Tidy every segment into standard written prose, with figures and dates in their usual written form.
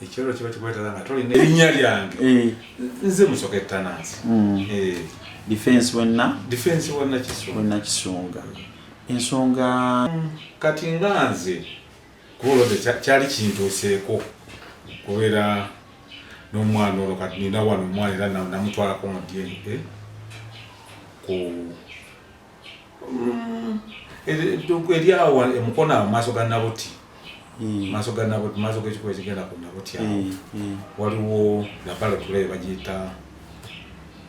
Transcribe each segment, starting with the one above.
Ekyalo kiba kikwetala nga tolina erinnya lyange. Nze Musoke Afunansi. Difensi wonna Kisunga. Ensonga kati nga nze kulode kyali kintuuseeko kubeera n'omwana olwo kati nina wano omwana era namutwalako mu DNA eri awo emukono awo maaso ga Nabuti. Maaso g'ekikuba ekigenda ku Nabuti awo waliwo labalo tulabe bagiyita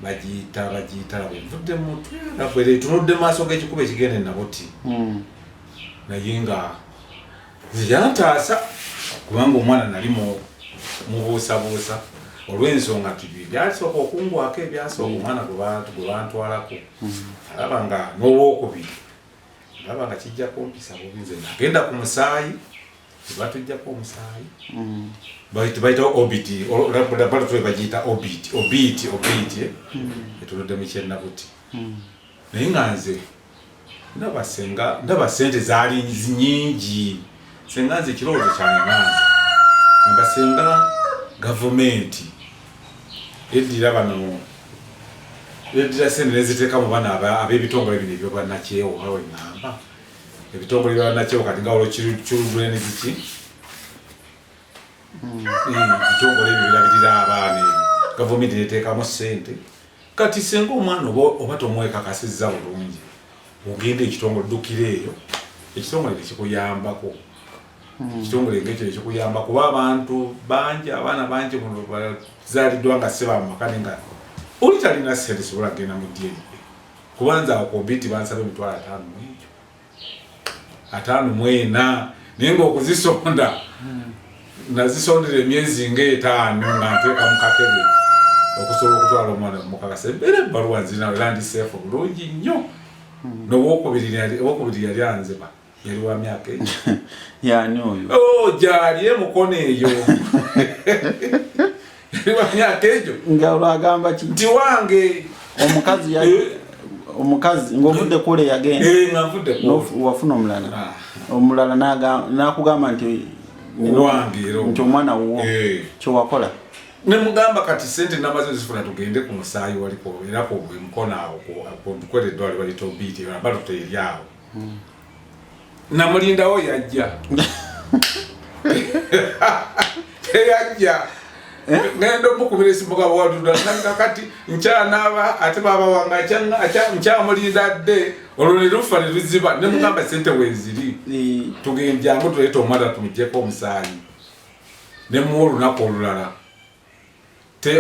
nvudde mutwe nafere tunudde maaso g'ekikuba ekigenda e Nabuti. Naye nga nze yantaasa kubanga omwana nali mubuusabuusa olw'ensonga tibiri byasooka okungwako ebyasooka omwana gwe bantwalako alaba nga n'olwokubiri alaba nga kijja kumpisa bubi. Nze nagenda ku musaayi tebatujjako omusaayi bayita obiti laboratory bagiyita obiti etuludde mu kyennabuti. Naye nga nze ndaba sente zaali nyingi senga nze ekirowoozo kyange nanze nabasenga gavumenti eddira sente neziteeka mu bana ab'ebitongole bino ebyobannakyewo nga we ŋŋamba ebitongole byobannakyewo kati nga olwo children ziki ebitongole ebyo birabirira abaana ebyo gavumenti neteekamu sente. Kati senga omwana oba tomwekakasizza bulungi ogenda ekitongole ddukira eyo ekitongole tekikuyambako. Ekitongole ng'ekyo ekikuyamba kuba abantu bangi abaana bangi bazaaliddwa nga se bamaka nga oli talina sente sobola kugenda mu DNA kubanza okobiti bansaba emitwalo 5 naye ng'okuzisonda nazisondera emyezi ng'etaano nga nteeka mu kakebe okusobola okutwala omwana mukakasa era ebbaluwa nzirinawo era ndi seefu bulungi nnyo. N'owokubiri yali anzeba yali wa myaka yani oyo gyali emukono eyo yali wa myaka egyo nga olwagamba nti wange omukazi ng'ovudde kule yagenda nga nvudde wafuna omulala n'akugamba nti wange nti omwana wuwo kyewakola nemugamba kati sente namaze zifuna tugende ku musaayi waliko era ko emukono awo tukwere eddwaliro balita obiti abalo teri awo namulindawo yajja teyajja ngenda omukubira esimu gabo waduda nanga kati nkyanaaba ate baba wanga nkyamulinda dde olwo ne lufa ne luziba nemugamba sente weeziri tugenjangu tuleeta omwana tumuggyeko omusaayi nemuwa olunaku olulala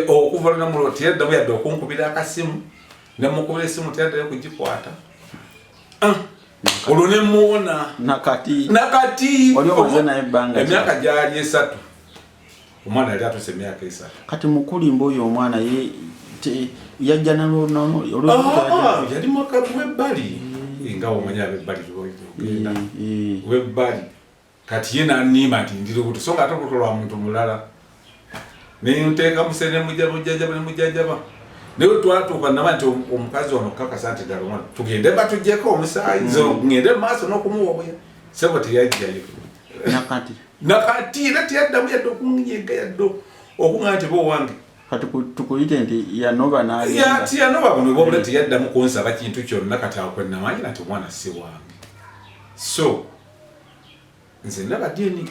okuva lunamulo teyaddamu yadde okunkubira akasimu nemukubira esimu teyaddayo kugikwata olwo nemuwona nakati emyaka gyali 3 omwana yali atuse emyaka 3 kati mukulimba oyo omwana yajja yali mwaka webbali nga omanya abebbali ogenda webbali kati ye nanima nti ndiri buto so nga ate kutolwa muntu mulala nenteeka musene mujjanjaba naye twatuuka naba nti omukazi ono kakasa nti ddala omwana tugende batuggyeko omusaayi zo ngende maaso n'okumuwa obuya sebo teyajjayo nakati era teyaddamu yadde okunyega yadde okuŋŋa nti bowange kati tukuyite nti yanoba yanoba buno bwobula teyaddamu kunsaba kintu kyonna kati awo kwenamanyira nti omwana si wange. So nze ndaba DNA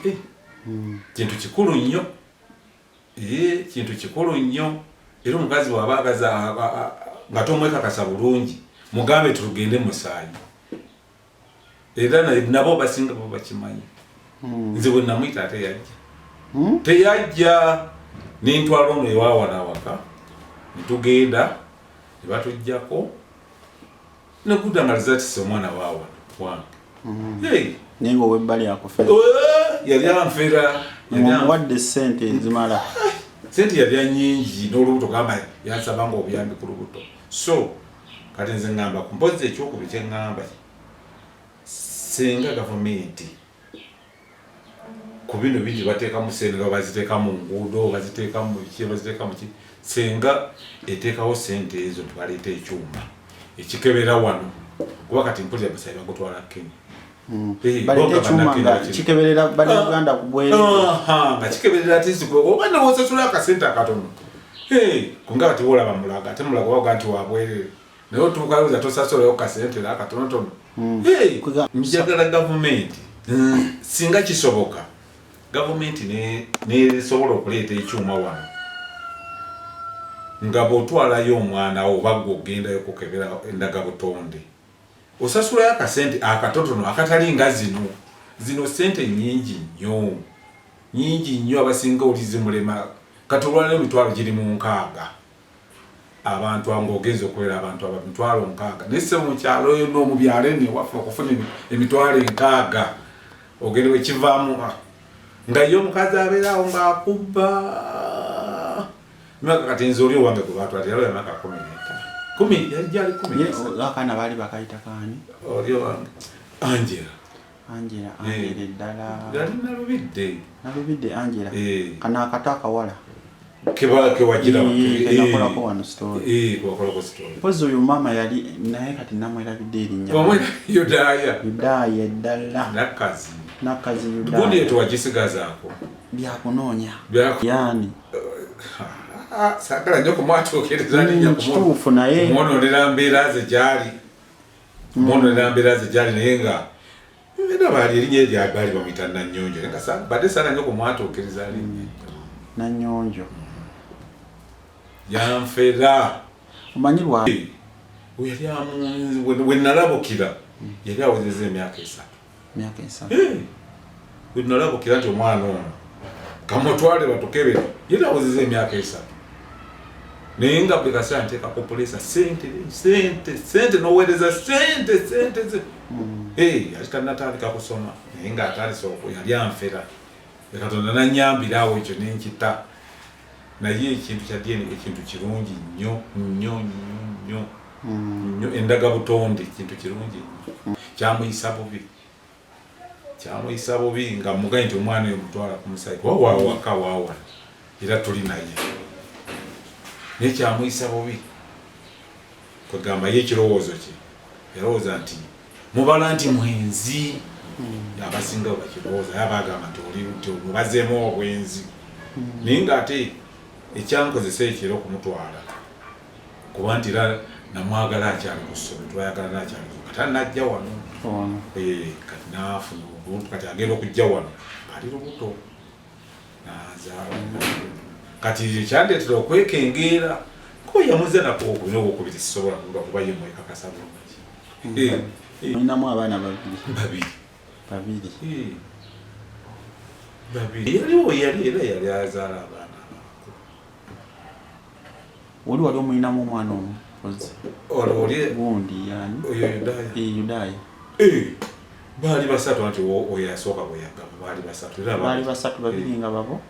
kintu kikulu nnyo kintu kikulu nnyo era omukazi wabagaza nga tomwekakasa bulungi mugambe tulugende musaayi era nabo basinga bo bakimanyi. Nze bwe namuyita ate teyajja nentwala ono ewaawala waka netugenda nebatuggyako nekudangaliza tise omwana waawala wange naye nga owebbali akufera yali anfera wadde sente ezimala sente yali nyingi n'olubuto gamba yansaba nga obuyambi ku lubuto. So kati nze ŋŋamba kumpozi ekyokubiri kye ŋŋamba senga gavumenti ku bino bingi bateekamu sente nga baziteeka mu nguudo baziteeka mu ki senga eteekawo sente ezo tubaleeta ekyuma ekikebera wano kuba kati mpulira basaayi bagutwala Kenya balete chuma nga chikeberera bali Uganda kubwere nga chikeberera tiziko obana wosasula akasente akatono kunga ati wola bamulaga ate mulaga waganti wabwere nayo tukaluza tosasula akasente akatono tono njagala government singa kisoboka government ne sobola okuleeta ekyuma wano nga bw'otwalayo omwana wo oba ogenda okukebera endaga butonde osasulayo akasente akatotono akatali nga zino sente nyingi nnyo abasinga olize mulema katolwaleo emitwalo giri mu 6 abantu ng'ogenza okubeera abantu emitwalo 6 nesse mu kyalo eno mu byalo eno waffe okufuna emitwalo 6 ogende wekivaamu nga ye omukazi abeerawo ng'akubba myaka kati nze oli owange gwe batwala yalo yamaka 10 yali 10 akaana baali bakayita kaani oli owange Angela eddala yali nalubidde Angela kana akato akawala kewagira kenakolako wano story kwakolako story pozi oyo mama yali naye kati namwerabidde erinnya Yudaya eddala nakazi Yudaya gundi eto wagisigazaako byakunoonya yani sakala nnyo kumwatuukiriza linnya kituufu naye kumwononera mbeera ze gyali naye nga era baali erinnya eryabaali bamuyita Nanyonjo nga badde saala nnyo kumwatuukiriza linnya Nanyonjo yanfera omanyi lwa we nalabukira yali awezezza emyaka 3 we nalabukira nti omwana ono kamutwale batukebere yali awezezza emyaka 3 naye nga buli kaseera nteekako pulesa sente noweereza sente yali tanatandika kusoma naye nga atandise yali anfera Katonda nanyambirawo ekyo nenkita naye ekintu kya DNA ekintu kirungi nnyo endaga butonde ekintu kirungi kyamuyisa bubi nga mugaye nti omwana oyo mutwala kumusayiko wawaka era tuli naye naye kyamuyisa bubi kwegamba ye ekirowoozo kye yalowooza nti mubala nti mwenzi abasinga bakirowooza yabagamba nti mubazeemu obwenzi naye ng'ate ekyankozesa ekiro okumutwala kuba nti era namwagala akyali ku ssomero twayagala nakyali kati najja wano kati naafuna obuntu kati agenda okujja wano ali lubuto nazaala kati ekyandeetera okwekengeera ko yamuze nako okubina obwokubiri sisobola kuba ye mwekakasa bulungi olinamu abaana babiri yali azaala abaana wali omulinamu omwana gundi yani Yudaya baali basatu anti oyo asooka bwe yagamba baali basatu babiri nga babo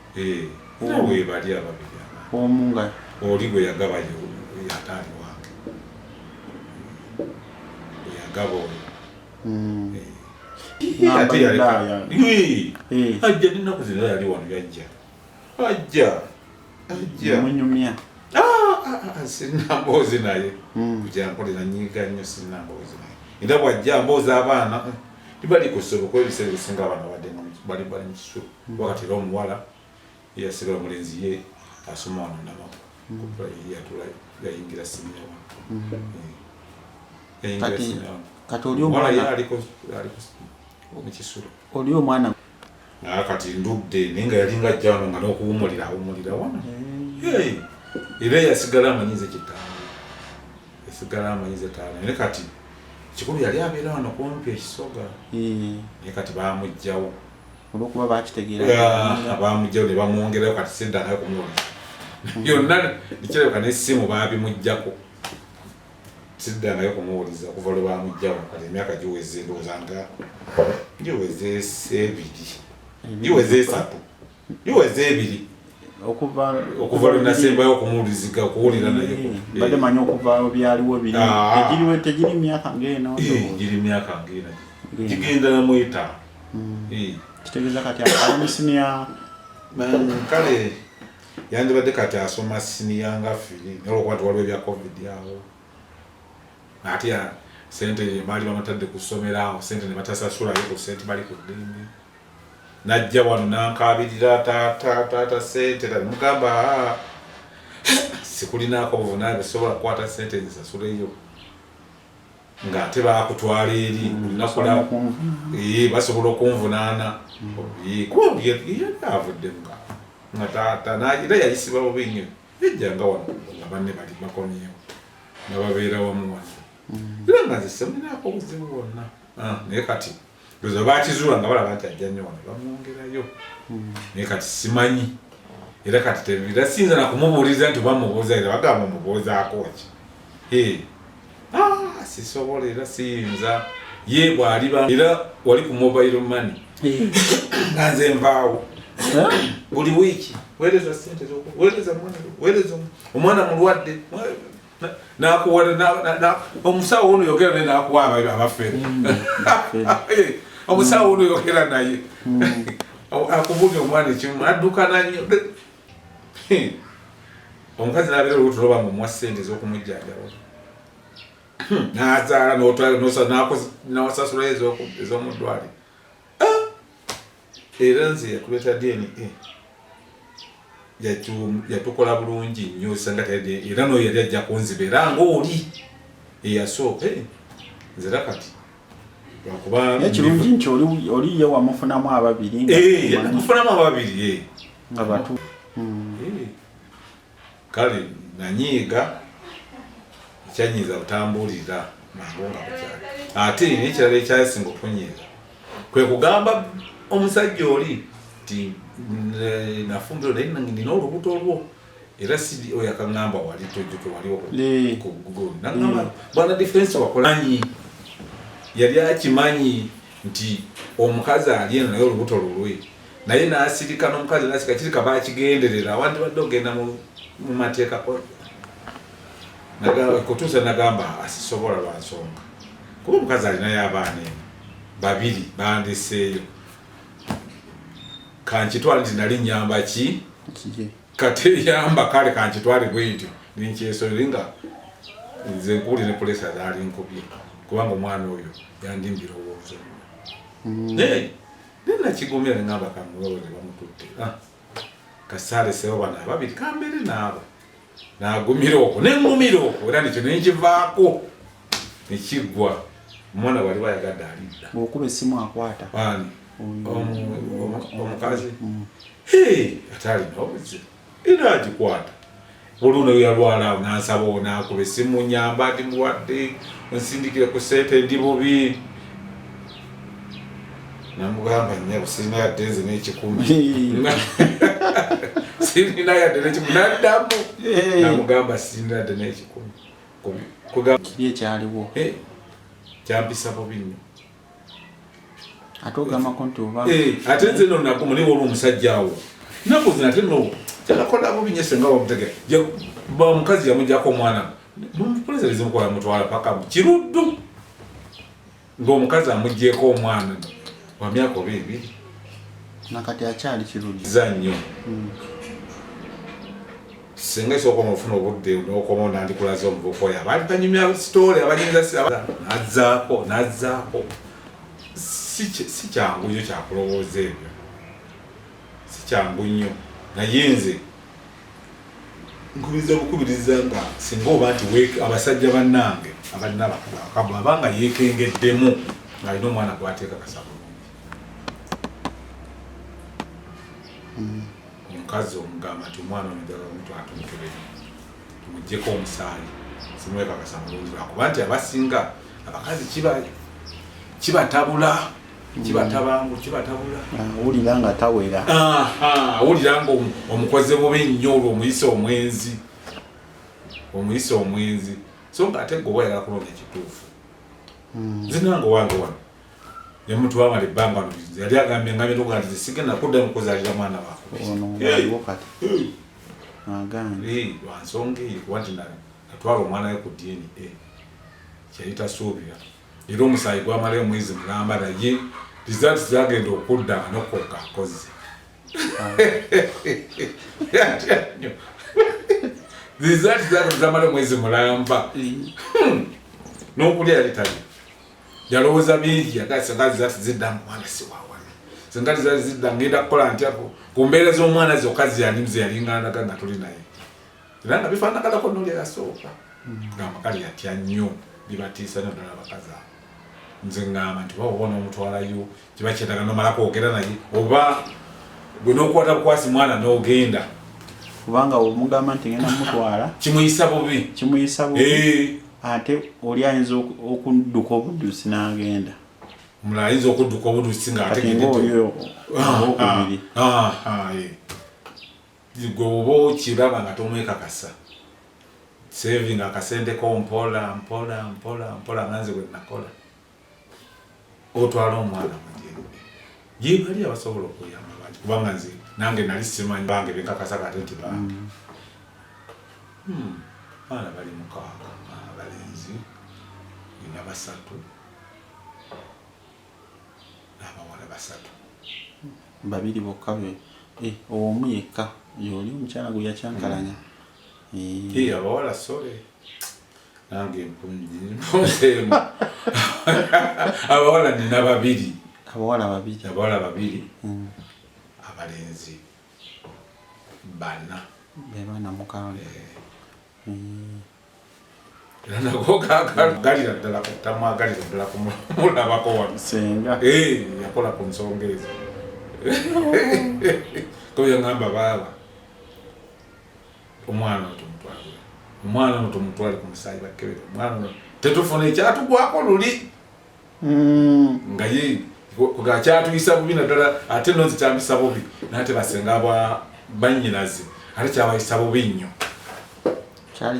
nawe bali ababiri omu nga oli gwe yagaba yataali wange yagaba oyo ajja ninaku zina yali wano ajja munyumya sinamboozi naye kujankolera nyiga nnyo sinamboozi naye era bwajja mbooza abaana tibali kusobo kuba ebiseera ebisinga abaana bali mu kisulo wakati era omuwala yasigala omulenzi ye asoma wano Namugga yayingira siniya kati oli omwana mukisulo oli omwana kati ndudde naye nga yalinga ajja wano nga n'okuwumulira wano era yasigala amanyize etaano naye kati kikulu yali abeera wano kumpi ekisoga naye kati baamugjawo olwokuba bakitegeera baamugjawo ne bamwongerayo kati sidda naye kumuwuliza byonna nikirabika n'essimu baabimuggjako sidda naye kumuwuliza okuva lwe baamugjawo kati emyaka giweze ndowooza nga giweze 2 okuva lwe nasembayo okumuwuliziga okuwulira naye badde manyi okuva byaliwo biri tegiri myaka ng'eno giri myaka ng'eno gigenda na mweta kitegeeza kati ali siniya kale yandibadde kati asoma siniya nga 2 nolwokuba nti waliwo ebya covid awo ate sente bali bamatadde ku ssomero sente ne batasasulayo ku sente bali ku ddembe najja wano nankabirira taata sente mugamba sikulinaako buvunaanyizibwa sobola kukwata sente zisasuleyo ng'ate baakutwala eri basobola okunvunaana kuba yali avuddemu nga taata era yayisiba bubi nnyo yajjanga wano nga banne bali bakomyewo nga babeera wamu wano era nga nze semuninaako obuzibu bwonna naye kati ozo bakizuula nga balaba nti ajja nnyo wano bamwongerayo naye kati simanyi era kati era siyinza nakumubuuliza nti bamubuuza era bagamba mubuuzaako ki sisobola era siyinza ye bw'aliba era wali ku mobile money nga nze nvaawo buli wiiki weereza sente weereza omwana mulwadde omusawo ono yogera naye nakuwa abafere omusawo ono yogera naye akubulya omwana ekimu adduka nanyo omukazi nabeera olubuto loba mumuwa sente ez'okumujjanjaba nazaala nawasasula ez'omuddwale era nze yakuleeta DNA yatukola bulungi nnyo osanga era noyo yali ajja kunziba era ngaoli eyasooka nzera kati ekirungi nti oli ye wamufunamu ababiri mufunamu ababiri abatu kale nanyiiga ekyanyiiza butambulira mangu nga bukyali ate nekirala ekyasinga okunyiiga kwe kugamba omusajja oli nti nafumbiro naye nina olubuto olwo era si oyo akaŋŋamba wali tojjuke waliwo ku Google naŋŋamba bwana difensi wakolanyi yali akimanyi nti omukazi ali eno naye olubuto lulwe naye n'asirika n'omukazi n'asirika kirika bakigenderera awanti badde ogenda mu mateeka kutuusa nagamba asisobola lwa nsonga kuba omukazi alinayo abaana babiri bandeseeyo kankitwale nti nali nyamba ki kate yamba kale kankitwale bwentyo ninkyesolere nga nze nkuwulire pulesa zaali nkubye kubanga omwana oyo yandimbi birowoozo naye nakigumira neŋŋamba kamulowoze bamututte kasalesewo bana ababiri kambere naabo nagumira okwo neŋŋumira okwo era nekyo nenkivaako nekiggwa omwana wali bayagadde alidda okuba essimu akwata omukazi ate alina obuzibu era agikwata oluno yalwala nansaba nakuba essimu nyamba ndi mulwadde nsindikire ku sente ndi bubi namugamba nnyabo sirina yadde nze n'ekikumi sirina yadde n'ekikumi naddamu namugamba sirina yadde n'ekikumi kiri ekyaliwo kyampisa bubi nnyo ate ogamako nti oba ate nze no nakumuli wali omusajja awo naku zina ate no kyalakola bubi nnyo senga wamutege omukazi yamugyako omwana nomupuleza lizimukola mutwala paka mu kiruddu ng'omukazi amuggyeko omwana wa myaka oba ebiri nakati akyali kiruddiza nnyo singa esooka ofuna obudde n'okoma nandikulaza omuvubuka oyo abaali banyumya sitoole abanyumiza nazzaako si kyangu nnyo kyakulowooza ebyo si kyangu nnyo naye nze nkubiriza bukubiriza nga singa oba nti abasajja bannange abalina abakulu abanga yeekengeddemu ng'alina omwana gwateeka kasaba omukazi omugamba nti omwana omujjaga mutwatumukebere tumuggyeko omusaayi simwekakasa mulungi lwakuba nti abasinga abakazi kibatabula kibatabula owulira nga tawera owulira nga omukoze bubi nnyo olwo omuyise omwenzi so nga ate gwe oyagala kulonda ekituufu zinanga owange wano yamutwamala ebbanga yali agambye ngambye nokuga nti sigenda kuddamu kuzaalira mwana wafe lwansonga eyo kuba nti natwala omwana we ku DNA kyali tasuubira era omusaayi gwamalayo omwezi mulamba naye rizaati zagenda okudda nga nokoka akoze rizaati zagenda zamalayo omwezi mulamba n'okulya yali tali yalowooza bingi sengazi zati zidda mwana si wawana sengazi zati zidda ngenda kukola ntya ku mbeera z'omwana zokka zeyalinganaga nga tuli naye era nga bifaanaganako nolya yasooka ng'amakale yatya nnyo bibatiisa nnyo ddala abakazi abo nze ngamba nti baba n'omutwalayo kiba kyetaga nomala kwogera naye oba gwe n'okukwata bukwasi mwana n'ogenda kubanga omugamba nti ngenda mutwala kimuyisa bubi ate oli ayinza okudduka obuddusi n'agenda omulala ayinza okudduka obuddusi ng'ategeokubiri gwe oba okiraba nga tomwekakasa saving akasenteko mpola nganze bwe nakola otwala omwana mujembe yebali abasobola okuyamba bangi kubanga nze nange nali simanyi bange bekakasa kate nti baana bali mukaaga abalenzi ina basatu n'abawala basatu babiri bokka omu yekka yoli omukyala gwe yakyankalanya abawala sole nange empunjimu abawala nina babiri abawala babiri abalenzi bana bebaana mukaaga era nago galira ddala kutamwagalira ddala kumulabako wano senga yakola ku nsonga ezo koyaŋŋamba baaba omwana ono tumutwale ku musaayi bakkebere omwana ono tetufuna ekyatugwako luli nga ye kyatuyisa bubi naddala ate nonzi kyambisa bubi nate basenga bannyinaze ate kyabayisa bubi nnyo kyali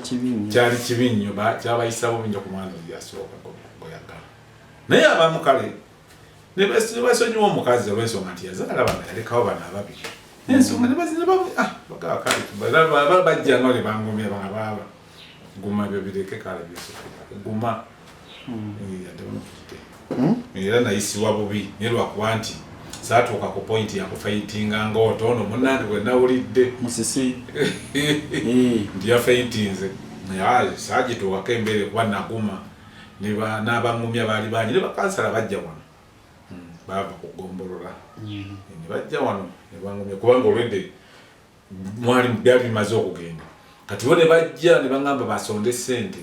kibi nnyo kyabayisa bubi nnyo ku mwana oli yasooka goyagala naye abamu kale ne basonyiwa omukazi olw'ensonga nti yazaala bana yalekawo bana ababiri ensonga bajja nga ne bangumya bana baaba guma byo bireke kale guma era nayisibwa bubi naye lwakuba nti saatuuka ku pointi yakufaitinga ng'otono munnange bwe nawulidde musisi nti yafaitinze saagituukako embeere kuba naguma n'abangumya baali bangi ne bakansala bajja wano baava kugombolola ne bajja wano ne bangumya kubanga olwedde mwali byali bimaze okugenda kati bo ne bajja ne baŋŋamba basonde ssente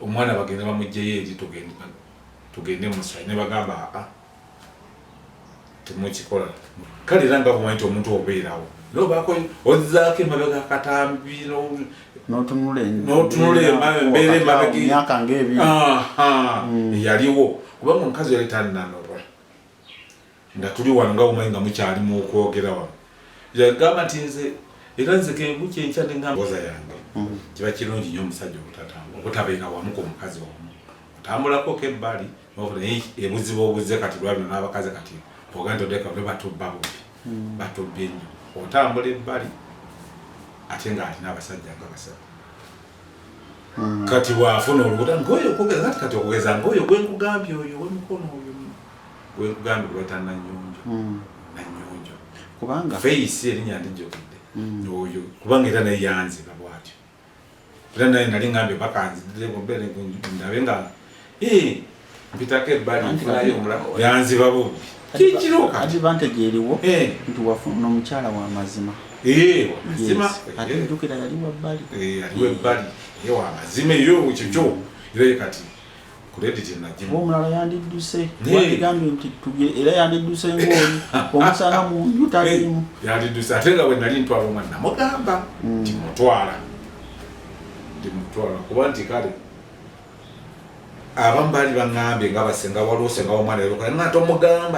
omwana bagenda bamugjeyo eri tugende musaayi ne bagamba temukikola kale era nga bumanyi nti omuntu obeerawo nobaako ozzaako emabega akatambi n'otunula embeera emyaka ng'ebiri yaliwo kubanga omukazi yali tannanoba nga tuli wano nga bumanyi nga mukyalimu okwogera wano yagamba nti nze era nze kenguki enkya neŋŋamboza yange kiba kirungi nnyo omusajja obutabeera wamu ku mukazi wamu otambulako kebbali naye ebuzibu obuze kati lwabino n'abakazi kati oganda odeka ne batubba bubi batubbye nnyo otambula ebbali ate ng'alina abasajja nga basatu kati bw'afuna olubuta ngoyo okugeza kati okugeza ngoyo gwenkugambye oyo wemukono oyo gwekugambye gweta Nanyonjo kubanga feisi erinnya ndijjukidde oyo kubanga era naye yanziba bwatyo era naye nali ngambye bakanzidde mbeere ndabe nga mpitako ebbali nfunayo omulamu yanziba bubi kikiroka advantage eriwo nti wafuna omukyala wa mazima mazima ate njukira yali wabbali yaliwo ebbali wa mazima eyo kikyo era kati credit nagimu omulala yandidduse wagambye nti era yandidduse ng'oli omusana mu nju talimu yandidduse ate nga bwe nali ntwala omwana namugamba timutwala kuba nti kale abamu baali baŋŋambye nga basenga waliwo osengawo omwana nga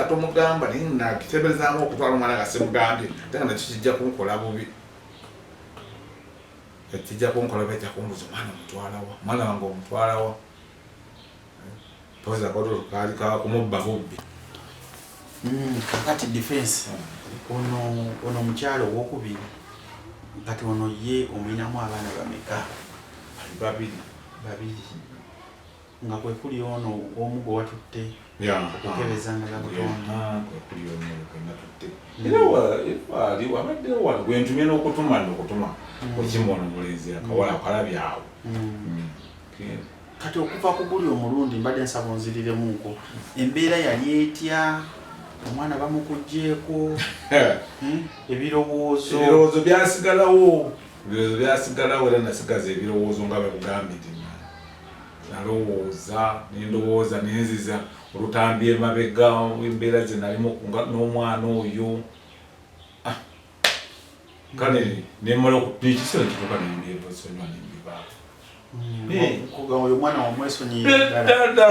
tomugamba naye nakiteberezaamu okutwala omwana nga simugambye ate nga nakyo kijja kunkola bubi kijja kunkola bajja kumbuza omwana omutwalawa omwana wange omutwalawa poza kodo kaali kumubba bubbi kakati difensi ono omukyalo owokubiri kati ono ye omwinamu abaana bameka babiri nga kwe kuli ono omu gwe watutte okukeberezanga gabutonda kwekuli ono gwenatutte era wabaddewo wano gwentumye n'okutuma okimona omulenzi akawala akalabyawo kati okuva ku buli omulundi mbadde nsaba onziriremuko embeera yali etya omwana bamukugjeeko ebirowoozo byasigalawo era nasigaza ebirowoozo nga bwekugambye nti nalowooza nendowooza nenziza olutambi emabega embeera ze nalimu n'omwana oyo kale nemala ekisero kituuka nembyeosonywa nembibaawo oyo omwana wamwesonyiddala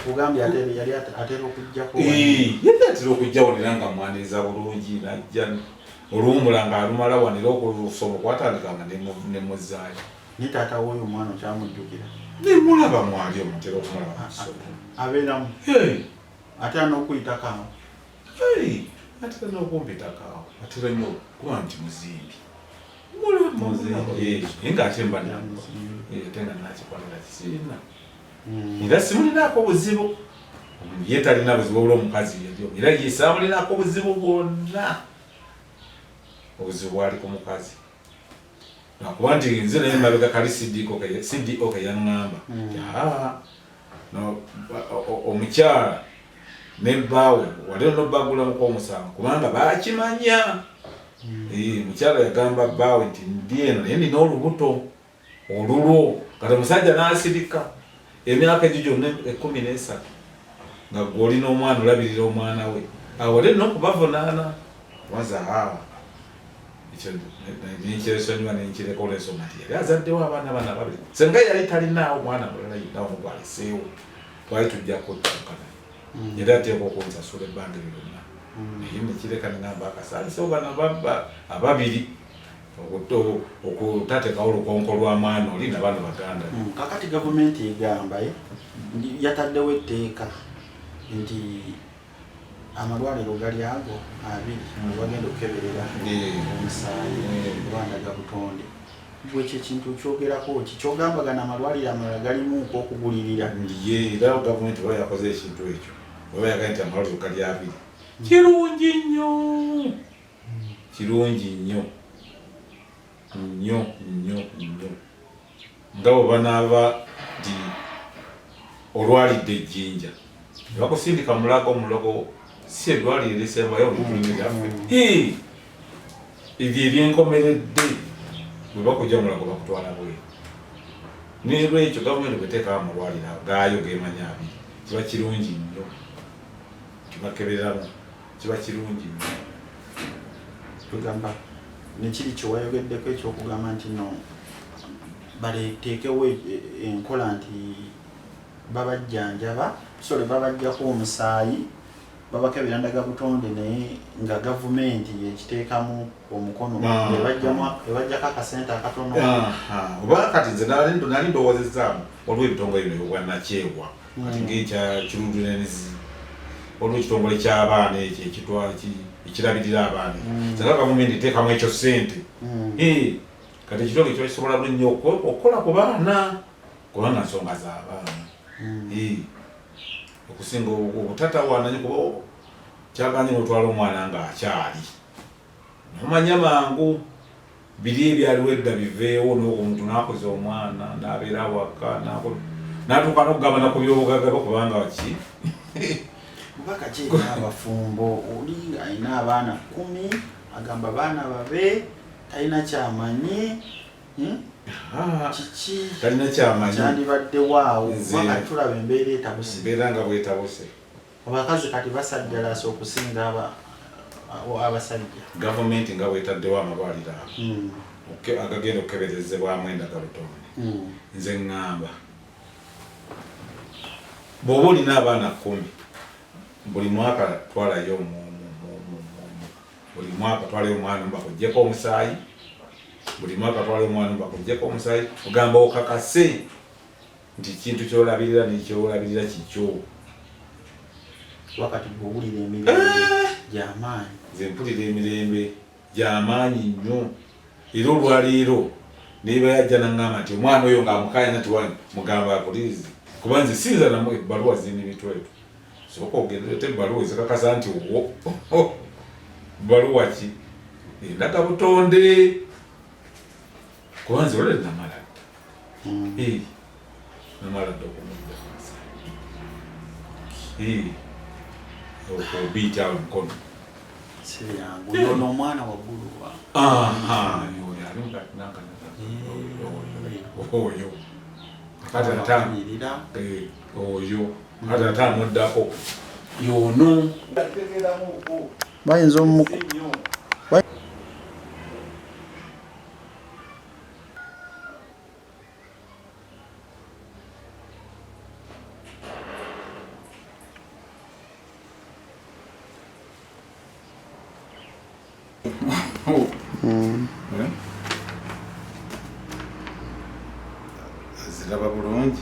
kugambye yali atera okujjako yali atera okujjawo nera nga mwaniriza bulungi najja oluwumula nga alumala wanera okusoma kwatandikanga nemuzaayo naye taata woyo omwana okyamujjukira nemulaba mwali omutera okumulaba mukisomo abeeramu atera n'okuyitakawo atera n'okumpitakaawo atera nyo kuba nti muzimbi naye ngaate mba ate nga nakikwanira kisiina era simulinaako buzibu ye talina buzibu obula omukazi yalyo era ye saamulinaako buzibu bwonna obuzibu bwali ku mukazi nakuba nti nze naye mabega kali CDO keyaŋŋamba omukyala nebbaawe wali onobagulamuko omusango kubanga bakimanya mukyala yagamba bbaawe nti ndi eno naye nina olubuto olulwo kati omusajja n'asirika emyaka egyo gyonna 13 nga gw'olina omwana olabirira omwana we wali nina okubavunaana waza nenkyeresonyiwa nenkireka olwensonga nti yali azaddewo abaana bana babiri senga yali talinaawo omwana mulala yinawo mugwaleseewo twali tujjako tukana era ateeka okunsasula ebbanga lyonna naye nekireka nengamba akasaalisewo bana babba ababiri okutateekawo olukonko lw'amaani oli nabano baganda kakati gavumenti egamba yataddewo etteeka nti amalwaliro gali ago abiri bagenda okukeberera omusaayi olwandaga butonde bwekyo ekintu kyogerako kikyogambagana amalwaliro amalala galimuko okugulirira era gavumenti oba yakoze ekintu ekyo oba yagaye nti amalwaliro gali abiri kirungi nnyo kirungi nnyo nga bwe banaaba nti olwalidde ejjinja nebakusindika mulogo si eddwaliro erisembayo olulimi lyaffe ebyo ebyenkomeredde bwe bakujja mulago bakutwala bweru nerwekyo gavumenti bweteekawo amalwaliro gaayo gemanya abiri kiba kirungi nnyo kibakebereramu kiba kirungi nnyo tugamba nekiri kyewayogeddeko ekyokugamba nti no baleteekewo enkola nti babajjanjaba babajjako omusaayi babakebera ndaga butonde naye nga gavumenti yekiteekamu omukono ebajjako akasente akatono oba kati nze nali ndowoozezaamu waliwo ebitongole bino ebwanakyewa kati ngaekya children's waliwo ekitongole ky'abaana ekyo ekirabirira abaana senga gavumenti eteekamu ekyo ssente kati ekitongole kiba kisobola nnyo okukola ku baana kubanga nsonga z'abaana okusinga obutatawaana kuba kyaganye n'otwala omwana ng'akyali nomanya mangu biri ebyaliwo edda biveewo n'omuntu n'akoze omwana n'abeera waka n'atuuka n'okugamba ku byobugagga kubanga ki mubaka kyera abafumbo oli ng'alina abaana 10 agamba abaana babe talina kyamanyi kiki talina kyamanyi kyandibadde waawo kubanga tulaba embeera etabuse embeera nga bwetabuse abakazi kati basaddalasa okusinga abasajja gavumenti nga bwetaddewo amalwaliro ago agagenda okukeberezebwamu endagabutonde nze ŋŋamba bw'oba olina abaana 10 buli mwaka twalayo buli mwaka twalayo omwana mbakuggyeko omusaayi buli mwaka twalayo omwana mbakuggyeko omusaayi ogamba okakase nti kintu kyolabirira nekyolabirira kikyo wakati bw'owulira emirembe gy'amaanyi nze mpulira emirembe gy'amaanyi nnyo era olwaleero neba yajja naŋŋamba nti omwana oyo ng'amukaya nati wani mugamba apulizi kuba nze sinza namu ebbaluwa zini bitwetu soka ogenderete ebbaluwa ezikakasa nti bbaluwa ki endaga butonde kuba nze olere namala namala dda okumugga okubiyita omukono ono omwana waggulu oyo oyo ate atamuddako yono bayinza aziraba bulungi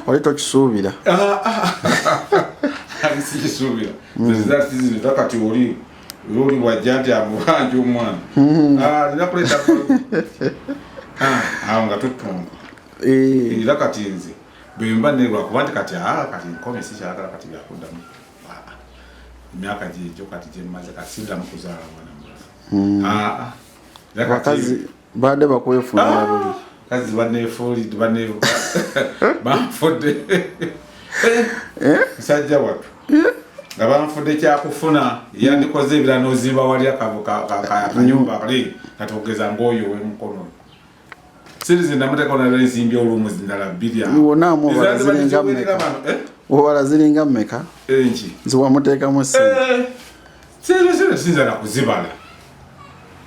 wali tokisuubira sikisuubira zizatizino kati oli wajja nti amubanja omwana nina kuleeta awo nga tutunga era kati nze bwemba nelwakuba nti kati kati nkome sikyagala kati byakuddamu emyaka gyegyo kati gyemmaze kati siddamu kuzaala mwana mulala bakazi badde bakwefunira luli kazi banefuulidde banfudde musajja wattu nga banfudde kyakufuna yandikoze ebirala n'ozimba wali akanyumba kali katogeza ng'oyo w'emukono sirizi namuteekao nalala ensimbi olumu zindala bbiri wonaamu obala ziringa mmeka enki ziwamuteekamu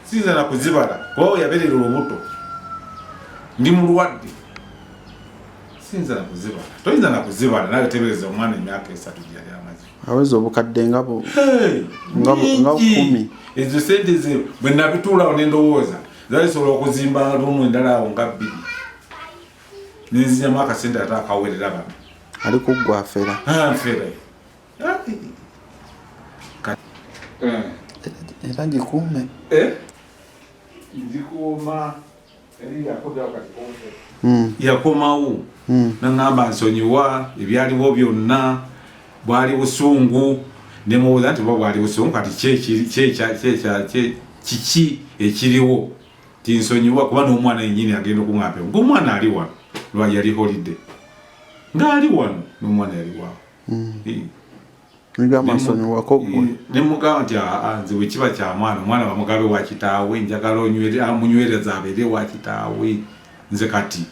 sinza nakuzibala kuba yabeerera olubuto ndi mulwadde sinza nakuzibala toyinza nakuzibala nawe tebereza omwana emyaka 3 gyali amaze aweza obukadde nga 10 ezo sente ze bwe nabituulawo nendowooza zalisobola okuzimba lumu endala awo nga 2 nenzinyamu akasente ate akawerera bano ali kuggwa afera era gikuume nzikuuma yakomawo naŋŋamba nsonyiwa ebyaliwo byonna bwali busungu nemubuuza nti bwali busungu kati kiki ekiriwo tinsonyiwa kuba n'omwana yennyini agenda okuŋampe ng'omwana ali wano lwa yali holide ng'ali wano n'omwana yali waawo nemugamba nti nze wekiba kya omwana bamugabe wa kitaawe njagala amunywereza abeere wa kitaawe nze kati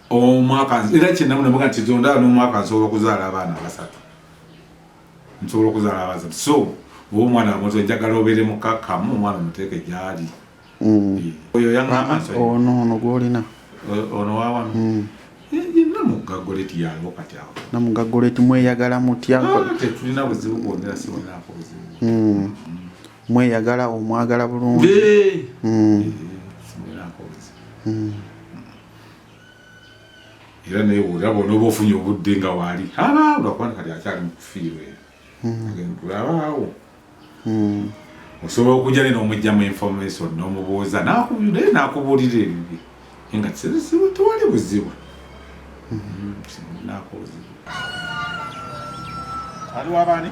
omwaka era kyenamunamuga nti zonda n'omwaka nsobola okuzaala abaana 3 so oba omwana wamuto njagala obeere mukakamu omwana omuteeke gyali oyo yaŋŋamba ono gwolina ono wawano Namugga Gorreti yaliwo kati awo Namugga Gorreti mweyagala mutya tetulina buzibu bwonna sibonaako buzibu mweyagala omwagala bulungi sibonaako buzibu era naye olaba onoba ofunye obudde nga waali olwakuba kati akyali mu kufiirwa tulabaawo osobola okujja ne n'omugyamu information n'omubuuza naye n'akubuulira ebibi nga tewali buzibu sibonaako buzibu aliwo abaani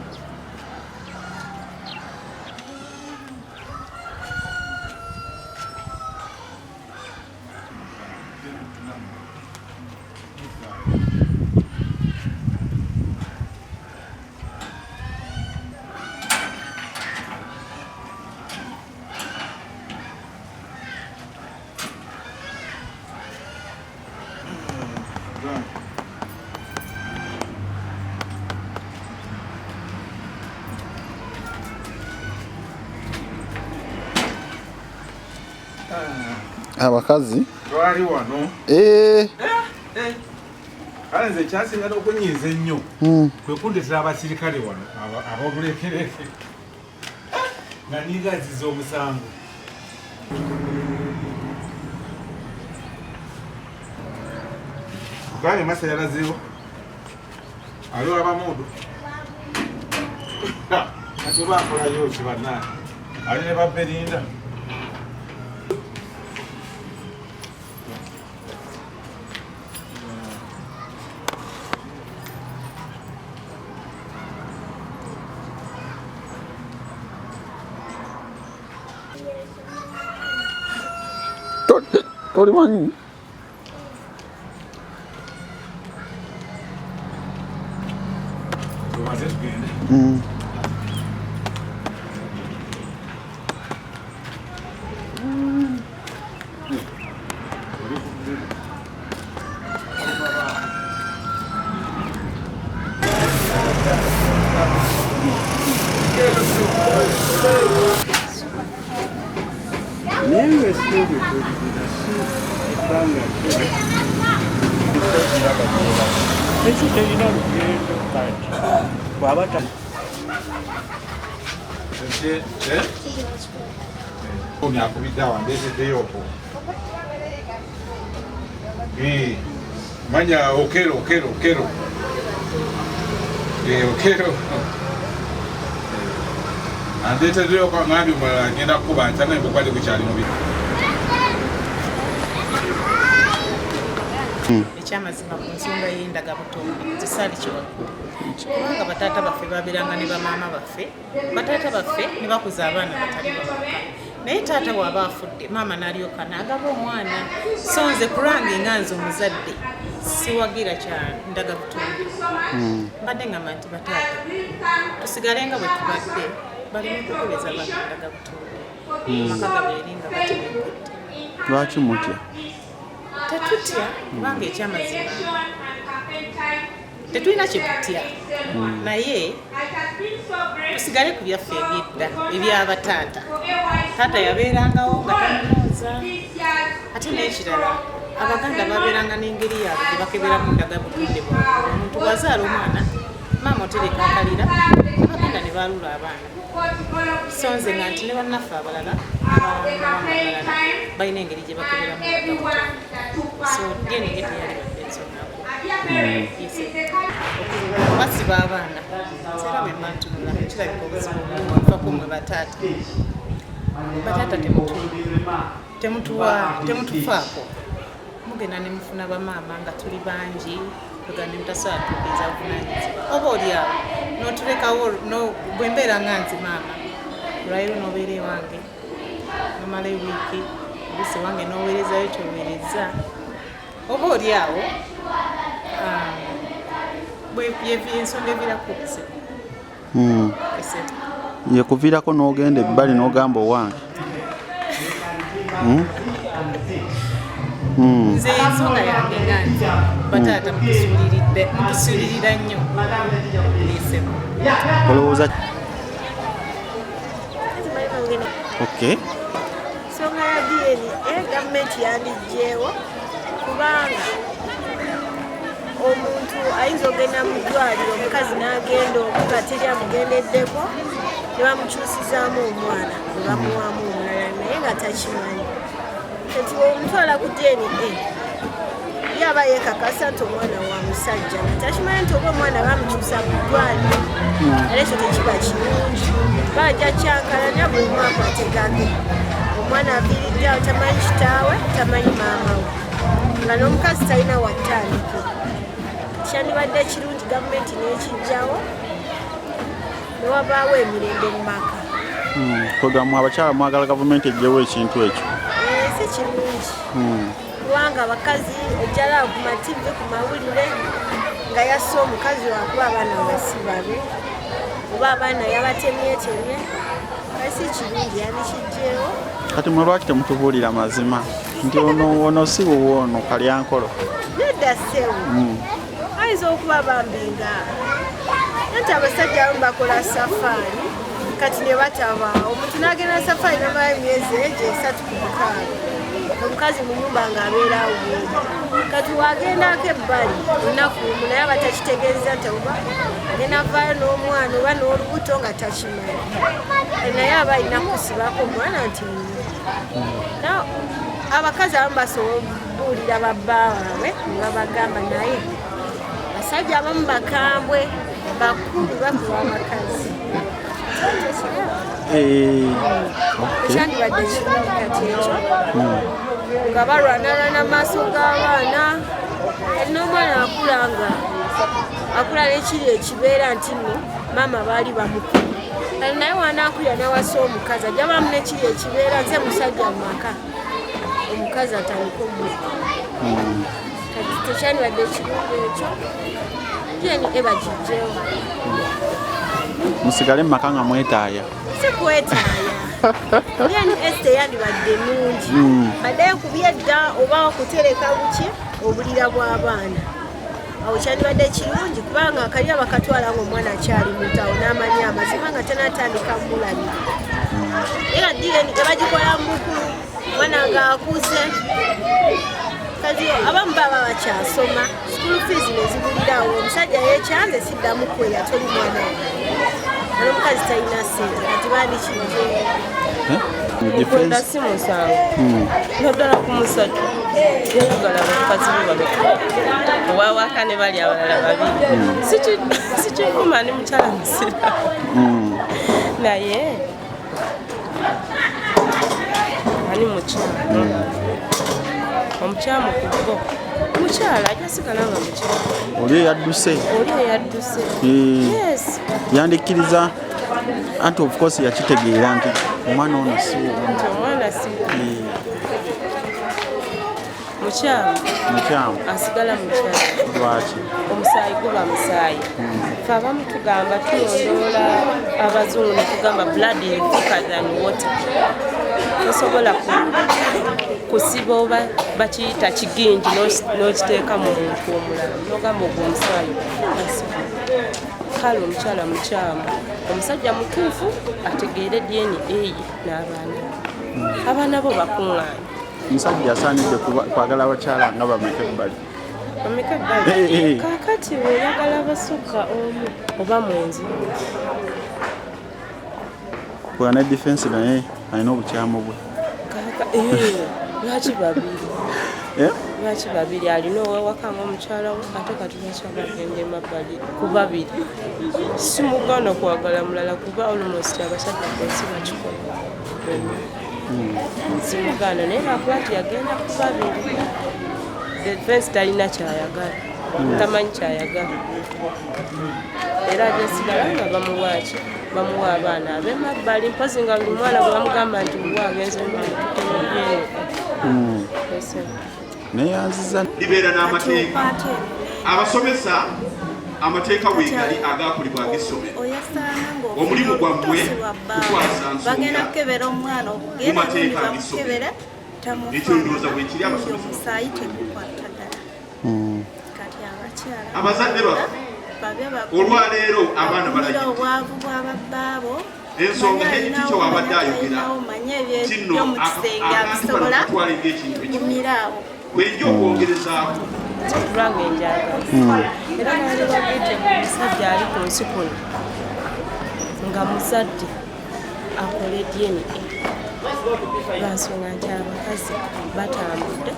abakazi twali wano kale nze kyasinga n'okunyiiza ennyo kwe kundetera abasirikale wano ab'obulekereke nga ningaziza omusango Kwani masa yalaziwo. Aliwo abamudu. Atuba akola yoshi bana. Ali ne Babelinda. Toli manyi. Oni akubidawa ndezeddeyooko. Manya okero. Okero. Andeeteddeyooko ngambi omulala agenda kukuba ntanga embukwate kukyali mubi. Ekyamazima ku nsonga y'endagabutonde zisaali kibakulu. Kubanga bataata baffe babeeranga ne bamaama baffe, bataata baffe ne bakuza abaana batali bawaka. Naye taata bw'aba afudde maama n'alyoka n'agaba omwana. So nze kulange nga nze omuzadde siwagira kya ndagabutonde. Mbadde ngamba nti bataata tusigale nga bwe tubadde baleme kukebeza abaana ndagabutonde. Amaka gabeere nga batebenkedde. Lwaki mutya? Tetutya kubanga ekyamazima tetulina kyetutya, naye tusigale ku byaffe ebyedda ebyabataata. Taata yabeerangawo nga tamunooza. Ate n'ekirala Abaganda babeeranga n'engeri yaabwe gye bakeberamu ndagabutonde bwabwe. Omuntu bw'azaala omwana maama otereka akalira ne bagenda ne baalula abaana. So nze nga nti ne bannaffe abalala abalala balina engeri gye bakeberamu ndagabutonde. So dyeni engeri teyali badde ensonako. Basiba abaana era bwe mba ntunula kirabika obuzibu buvaako mwe bataata. Bataata temutufaako. Mugenda ne mufuna bamaama nga tuli bangi tugende mutasobola tugeeza buvunaanyizibwa. Oba oli awo n'otulekawo bwe mbeera nga nzi maama olwayiro n'obeera ewange nomala ewiiki obuse wange n'oweerezayo kyoweereza. Oba oli awo ensonga eviirako obuzibu. Yekuviirako n'ogenda ebbali n'ogamba owange. Nze ensonga yange nga nti bataata mutusuulirira nnyo nesebo. Olowooza okay. Ensonga ya DNA gavumenti yandiggyewo kubanga omuntu ayinza ogenda mu ddwaliro omukazi n'agenda omuka teri amugendeddeko ne bamukyusizaamu omwana ne bamuwaamu omulala naye nga takimanyi. Kati omutwala ku DNA yaba yeekakasa nti omwana wa musajja nga takimanyi nti oba omwana bamukyusa mu ddwaliro era ekyo tekiba kirungi. Bajja kyankalanya buli mwaka ategage omwana aviiridde awo tamanyi kitaawe tamanyi maama we nga n'omukazi talina wattandike. Kyandibadde kirungi gavumenti n'ekijjawo ne wabaawo emirembe mu maka. Kwegamu abakyala mwagala gavumenti eggyewo ekintu ekyo. Si kirungi kubanga abakazi ojjala ku mativi ku mawulire nga yasse omukazi wakuba abaana nga Sibabe oba abaana yabatemyetemye. Si kirungi yandikijjeewo. Kati mwe lwaki temutubuulira mazima nti ono si buwoono kalyankolo? Nedda ssewo ayinza okuba bambenga nti abasajja abamu bakola safaari kati ne bataba. Omuntu n'agenda safaari namala emyezi egyo 3 ku 6 omukazi mu nnyumba ng'abeerawo kati wagendako ebbali olunaku lumu naye aba takitegeeza nti oba agenda avaayo n'omwana oba n'olubuto nga takimanyi naye aba alina kusibako omwana nti abakazi abamu basobola okubuulira babba waabwe nga bagamba naye basajja abamu bakambwe bakulu bakuba abakazi ekyandibadde kirungi kati ekyo nga balwanalwana maaso g'abaana alina omwana akula n'ekiri ekibeera nti nno maama baali bamukulu kati naye wanaakulya nawasa omukazi ajja bamu n'ekiri ekibeera nze musajja mu maka omukazi atandika omuka kati tekyandibadde ekirungi ekyo jeni ebagijjewo musigale mu maka nga mwetaaya sikwetaaya yani este yandibadde nungi badde kubye dda oba okutereka buki obulira bw'abaana awo kyandibadde kirungi kubanga akaliya bakatwala ngaomwana akyali mutawo n'amanya amazima nga tanatandika mulabira era ddigeni ebagikola mukulu omwana ngaakuze kazi abamu baba bakyasoma school fees nezibulirawo omusajja yekyanze siddamu kweya toli mwana ano omukazi talina ssente kati bandikijjeekunda si musango naddala ku musajja yayagala abakazi be babeka owawaka ne bali abalala babiri sikikuma ni mukyala musira naye ani mukyala omukyamu kubo mukyala ajasigala nga mukyala oli eyadduse yes yandikkiriza anti of course yakitegeera nti omwana ono siwo mukyamu asigala mukyala lwaki omusaayi guba musaayi fe abamu tugamba tulondoola abazungu netugamba blood is thicker than water tosobola kusiba oba bakiyita kigingi n'okiteeka mu muntu omulala nogamba ogwo omusaayi kale omukyala mukyamu omusajja mutuufu ategeere DNA n'abaana bo bakuŋŋaanya omusajja asaanidde kwagala abakyala nga bameka ebbali kakati weeyagala basukka omu oba mwenzi bwana difensi naye alina obukyamu bwe lwaki babiri alina owewaka ngaomukyala we ate kati lwakyabagende mabbali ku babiri si muganda kwagala mulala kuba almost abasajja bensi bakikola si muganda naye lwakuba nti yagenda ku babiri defensi talina kyayagala tamanyi kyayagala era ajasigala nga bamuwaaki bamuwa abaana ab'emabbali mpozi nga buli mwana bwe bamugamba nti bwe agenze omwana tutemubyeno neyanziza libeera n'amateeka abasomesa amateeka weegali agaakolebwa ag'essomero omulimu gwammwe kukwasa nsonga mu mateeka ag'essomero ekyo ndowooza bwekiri abasomesa abazadde baffe olwaleero abaana balagirwa ensonga ekiti kyo wabadde ayogera kinno akantu kano katwala ng'ekintu ekimu bwenja okwongerezaako kulanga enjagala era nalibagete omusajja ali ku nsi kuno nga muzadde akole DNA lwansonga nti abakazi batambudde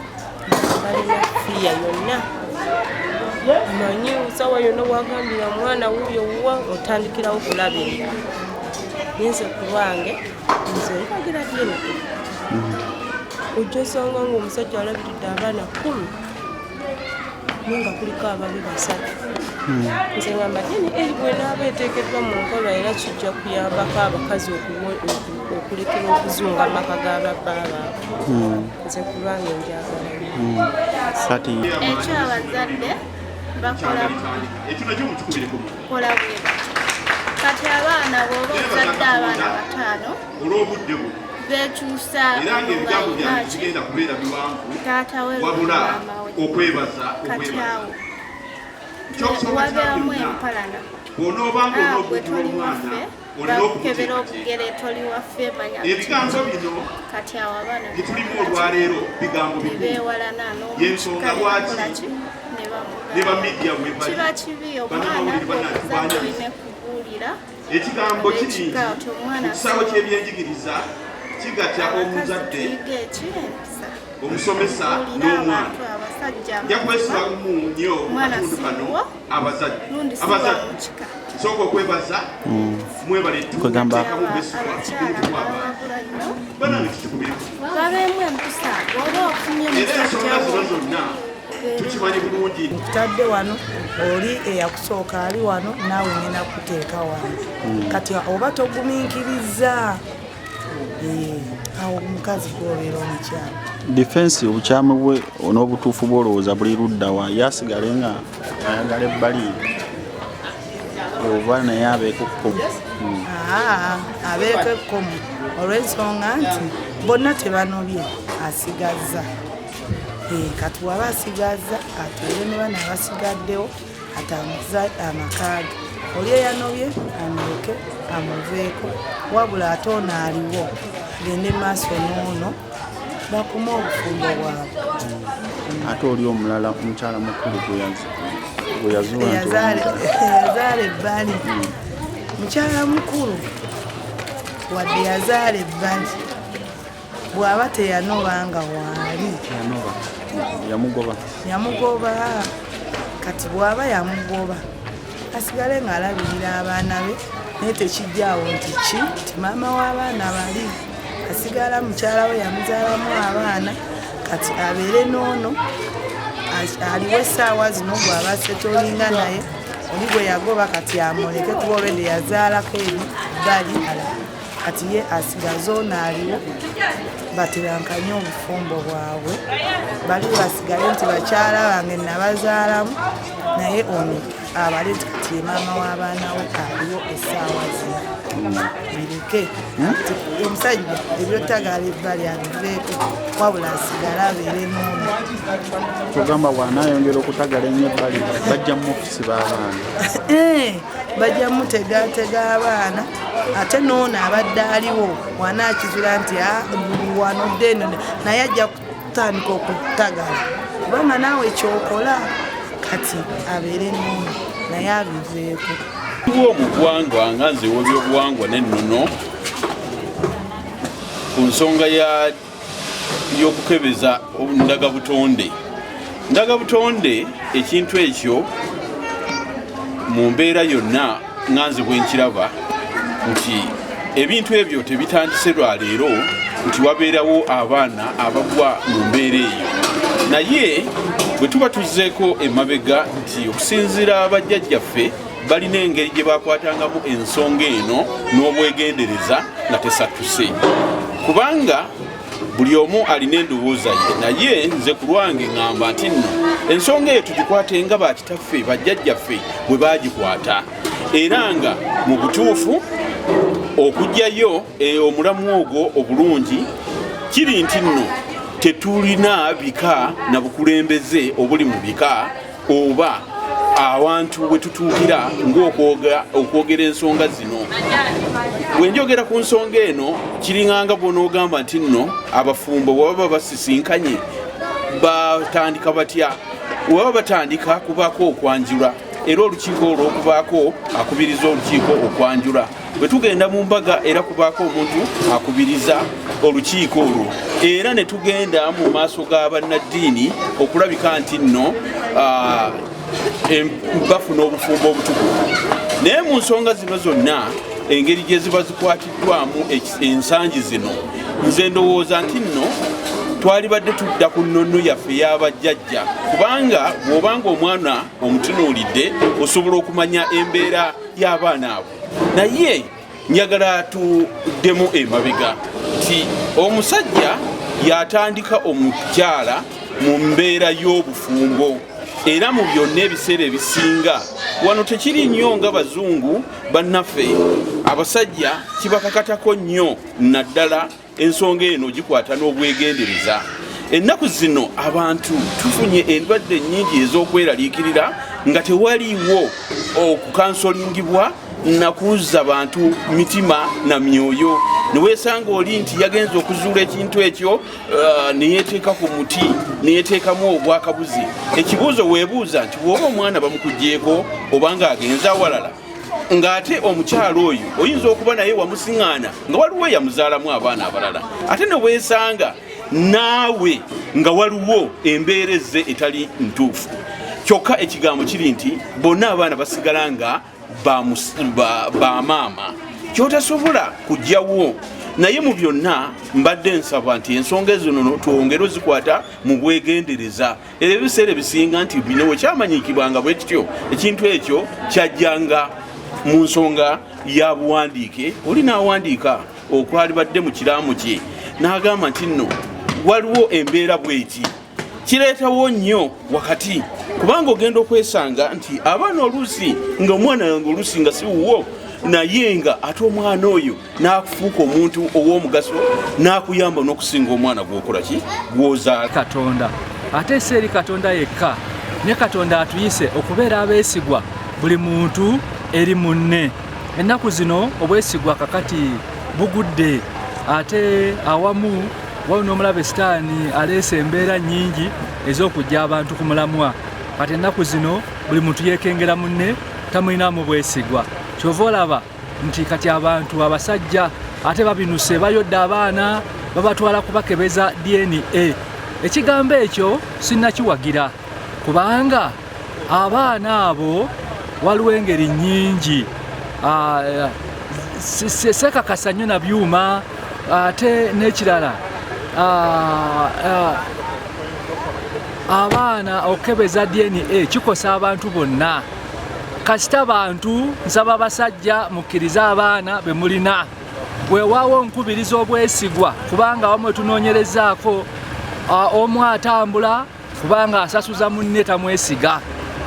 balina fiya yonna amanyi sawa yonna wagambira mwana wuyo wuwa otandikirawo kulabirira nze ku lwange nze olagira DNA ojja osanga ng'omusajja alabiridde abaana 10 naye nga kuliko ababi 3 nze ngamba DNA bwenaaba eteekeddwa mu nkola era kijja kuyambako abakazi okulekera okuzunga amaka g'ababba baabwe nze ku lwange njagala ekyo abazadde bakola bweba kati abaana bw'oba ozadde abaana 5 olw'obudde bwo bekyusa kigenda kubeera biwanvu wabula okwebaza wabeeramu empalana bw'onoobanga onoobugula omwana olina okukebera obugere toli waffe manya ebigambo bino kati awo abaana byetulimu olwaleero bigambo beewalana y'ensonga lwaki ne bamidiya mwebali kiba kibi omwana okuzadde olina kubuulira ekigambo kiri mu kisaawe ky'ebyenjigiriza kigatya omuzadde omusomesa n'omwana yakwesibamu nnyo akatundu kano abazadde sooka okwebaza mwebale tukamu besibwa banange tutukubiriku era ensonga zino zonna tukimanyi bulungi. Nkutadde wano oli eyakusooka ali wano naawe ngenda kuteeka wano kati oba togumiikiriza awo omukazi gwobeera omukyala. Difensi obukyamu bwe n'obutuufu bw'olowooza buli ludda wa yasigale nga ayagala ebbali oba naye abeeko ekkomo. Abeeko ekkomo olw'ensonga nti bonna tebanobye asigazza. Kati waba asigazza atuule ne bano abasigaddewo atambuza amakaaga. Oli eyanobye amuleke amuveeko wabula ate ono aliwo gende maaso n'ono bakuma obufumbo bwabwe. Ate oli omulala omukyala mukulu gwe yazuula nti yazaala ebbali. Mukyala mukulu wadde yazaala ebbali bw'aba teyanobanga waali yamugoba kati bw'aba yamugoba asigale ng'alabirira abaana be naye tekijjaawo nti maama w'abaana bali asigala mukyala we yamuzaalamu abaana kati abeere n'ono aliwo essaawa zino bw'aba setolinga naye oli bwe yagoba kati amuleke kuba olwedde yazaalako ebbali kati ye asigaze ono aliwo baterankanye obufumbo bwabwe bali basigale nti bakyala bange nabazaalamu naye ono abale nti kati ye maama w'abaana we aliwo essaawa zino bireke omusajja ebyotagala ebbali abiveeko wabula asigale abeere n'ono. Tugamba bw'anaayongera okutagala ennyo ebbali bajja mu ofisi b'abaana bajja mutegatega abaana ate n'ono abadde aliwo wanaakizula nti wanodde eno naye ajja kutandika okutagala kubanga naawe kyokola kati abeere n'ono naye abiveeko. Omuggwanga nga nze w'ebyobuwangwa n'ennono ku nsonga y'okukebeza ndagabutonde. Ndagabutonde ekintu ekyo mu mbeera yonna nga nze bwe nkiraba nti ebintu ebyo tebitandise lwa leero nti wabeerawo abaana abagwa mu mbeera eyo, naye bwe tuba tuzzeeko emabega nti okusinziira bajjajjaffe balina engeri gye bakwatangamu ensonga eno n'obwegendereza nga tesattuse, kubanga buli omu alina endowooza ye, naye nze ku lwange ŋŋamba nti nno ensonga eyo tugikwate nga bakitaffe bajjajjaffe bwe baagikwata, era nga mu butuufu okugyayo omulamu ogwo obulungi kiri nti nno tetulina bika na bukulembeze obuli mu bika oba awantu we tutuukira ng'okwogera ensonga zino. Bwe njogera ku nsonga eno kiringanga bw'onoogamba nti nno abafumbo bwe baba basisinkanye batandika batya, bwe baba batandika kubaako okwanjula, era olukiiko olw'okubaako akubiriza olukiiko okwanjula. Bwe tugenda mu mbaga era kubaako omuntu akubiriza olukiiko olwo, era ne tugenda mu maaso g'abannaddiini okulabika nti nno bafuna obufumbo obutukuvu. Naye mu nsonga zino zonna engeri gye ziba zikwatiddwamu ensangi zino, nze ndowooza nti nno twalibadde tudda ku nnono yaffe y'abajjajja, kubanga bw'obanga omwana omutunuulidde osobola okumanya embeera y'abaana abo. Naye njagala tuddemu emabega nti omusajja yatandika omukyala mu mbeera y'obufumbo, era mu byonna ebiseera ebisinga wano tekiri nnyo nga bazungu bannaffe, abasajja kibakakatako nnyo naddala ensonga eno gikwata n'obwegendereza. Ennaku zino abantu tufunye endwadde nnyingi ez'okweraliikirira nga tewaliiwo okukansolingibwa na kuzza bantu mitima na myoyo, neweesanga oli nti yagenza okuzuula ekintu ekyo neyeteeka ku muti neyeteekamu obwakabuzi. Ekibuuzo weebuuza nti bw'oba omwana bamukugjeeko obanga agenza awalala ng'ate omukyalo oyo oyinza okuba naye wamusiŋŋaana nga waliwo yamuzaalamu abaana abalala ate ne weesanga naawe nga waliwo embeera ezze etali ntuufu kyokka ekigambo kiri nti bonna abaana basigala nga bamaama kyotasobola kujjawo naye mu byonna mbadde nsaba nti ensonga ezo twongere ozikwata mu bwegendereza era ebiseera ebisinga nti bino wekyamanyiikibwanga bwe kityo ekintu ekyo kyajjanga mu nsonga ya buwandiike oli n'awandiika okwalibadde mu kiraamu kye n'agamba nti nno waliwo embeera bweti kireetawo nnyo wakati kubanga ogenda okwesanga nti abaana oluusi nga omwana wange oluusi nga siwuwo naye nga ate omwana oyo n'akufuuka omuntu ow'omugaso n'akuyamba n'okusinga omwana gwokola ki gwozaala katonda ate si eri katonda yekka ne katonda atuyise okubeera abeesigwa buli muntu eri munne ennaku zino obwesigwa kakati bugudde ate awamu waliwo n'omulabe sitaani aleese embeera nnyingi ez'okujja abantu ku mulamwa kati ennaku zino buli muntu yeekengera munne tamulinamu bwesigwa kyova olaba nti kati abantu abasajja ate babinuse bayodde abaana babatwala kubakebeza DNA ekigambo ekyo sinnakiwagira kubanga abaana abo waliwo engeri nnyingi sekakasa nnyo na byuma ate n'ekirala abaana okukebeza DNA kikosa abantu bonna kasita bantu nsaba abasajja mukkiriza abaana be mulina weewaawo nkubiriza obwesigwa kubanga wamwe tunoonyerezaako omu atambula kubanga asasuza munne tamwesiga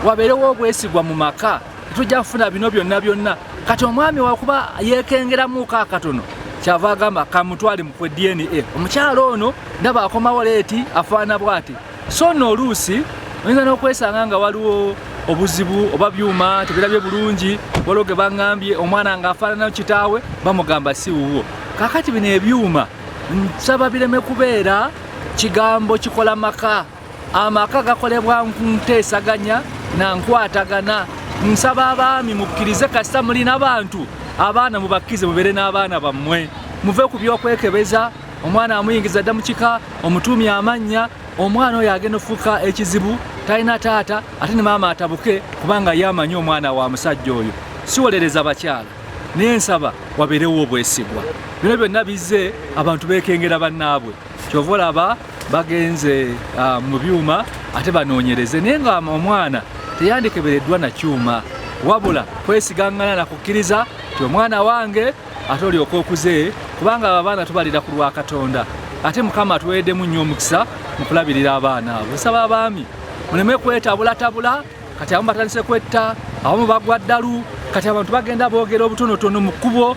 wabeerewo obwesigwa mu maka tujja kufuna bino byonna kati omwami wakuba yeekengeramuuko akatono kyava agamba kamutwale mukwe DNA omukyalo ono ndaba akomawo leeti afaana bw'ati so nno oluusi oyinza n'okwesanga nga waliwo obuzibu oba byuma tebirabye bulungi waliwo ge baŋŋambye omwana ng'afaanana kitaawe bamugamba si wuwo kakati bino ebyuma nsaba bireme kubeera kigambo kikola maka amaka gakolebwa nteesaganya na nkwatagana nsaba abaami mukkirize kasita mulina bantu abaana mubakkize mubeere n'abaana bammwe muve ku by'okwekebeza omwana amuyingiza dda mu kika omutuumya amanya omwana oyo agenda ofuuka ekizibu talina taata ate ne maama atabuke kubanga ye amanyi omwana wa musajja oyo siwolereza bakyala naye nsaba wabeerewo obwesigwa bino byonna bizze abantu beekengera bannaabwe kyova olaba bagenze mu byuma ate banoonyereze naye nga omwana teyandikebereddwa na kyuma wabula kwesigaŋŋana na kukkiriza ti omwana wange ate olyoka okuze kubanga abo abaana tubalira ku lwa Katonda ate Mukama atuweddemu nnyo omukisa mu kulabirira abaana abo nsaba abaami muleme kwetabulatabula kati abamu batandise kwetta abamu bagwa ddalu kati abantu bagenda boogera obutonotono mu kkubo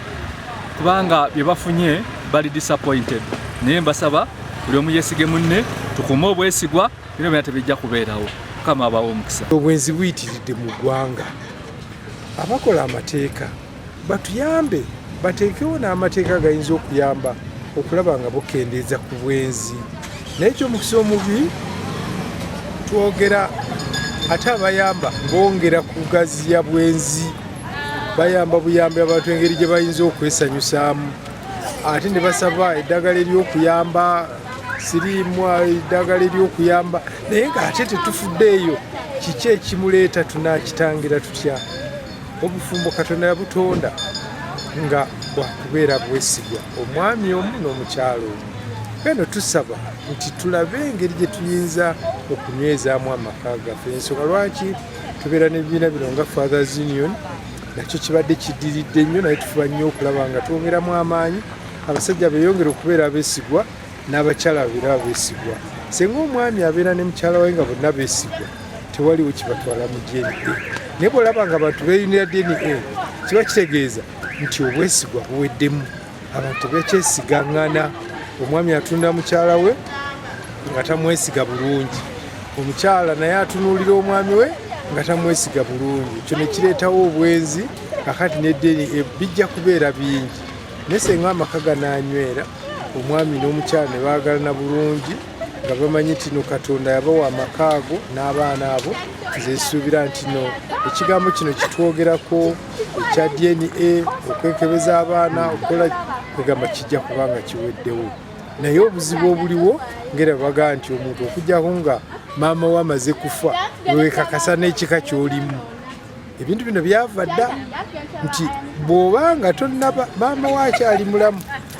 kubanga bye bafunye bali disappointed naye mbasaba buli omu yeesige munne tukume obwesigwa bino byonna tebijja kubeerawo Mukama abawo omukisa obwenzi buyitiridde mu ggwanga abakola amateeka batuyambe bateekewo n'amateeka gayinza okuyamba okulaba nga bukendeeza ku bwenzi naye ekyomukisa omubi twogera ate abayamba bongera kugaziya bwenzi bayamba buyambi abantu engeri gye bayinza okwesanyusaamu ate ne basaba eddagala ery'okuyamba siriimwa eddagala ery'okuyamba naye ng'ate tetufuddeeyo kiki ekimuleeta tunaakitangira tutya obufumbo Katonda yabutonda nga bwakubeera bwesigwa omwami omu n'omukyalo omu beno tusaba nti tulabe engeri gye tuyinza okunywezaamu amaka gaffe ensonga lwaki tubeera n'ebibiina bino nga Fathers Union nakyo kibadde kiddiridde nnyo naye tufuba nnyo okulaba nga twongeramu amaanyi abasajja beeyongera okubeera abeesigwa n'abakyala babeera abeesigwa senga omwami abeera ne mukyala we nga bonna beesigwa tewaliwo kibatwala mu DNA naye bw'olaba nga abantu beeyunira DNA kiba kitegeeza nti obwesigwa buweddemu abantu bekyesigaŋŋana omwami atunda mukyala we nga tamwesiga bulungi omukyala naye atunuulira omwami we nga tamwesiga bulungi ekyo ne kireetawo obwenzi kakati neddeni bijja kubeera bingi naye senga amaka gananywera omwami n'omukyala ne baagalana bulungi nga bamanyi tino Katonda yabawa amaka ago n'abaana abo. Nze nsuubira nti no ekigambo kino kitwogerako ekya DNA okwekebeza abaana okukola kwegamba kijja kubanga kiweddewo. Naye obuzibu obuliwo ngera baga nti omuntu okujjako nga maama we amaze kufa lwekakasa n'ekika ky'olimu. Ebintu bino byava dda nti bw'obanga tonnaba maama we akyali mulamu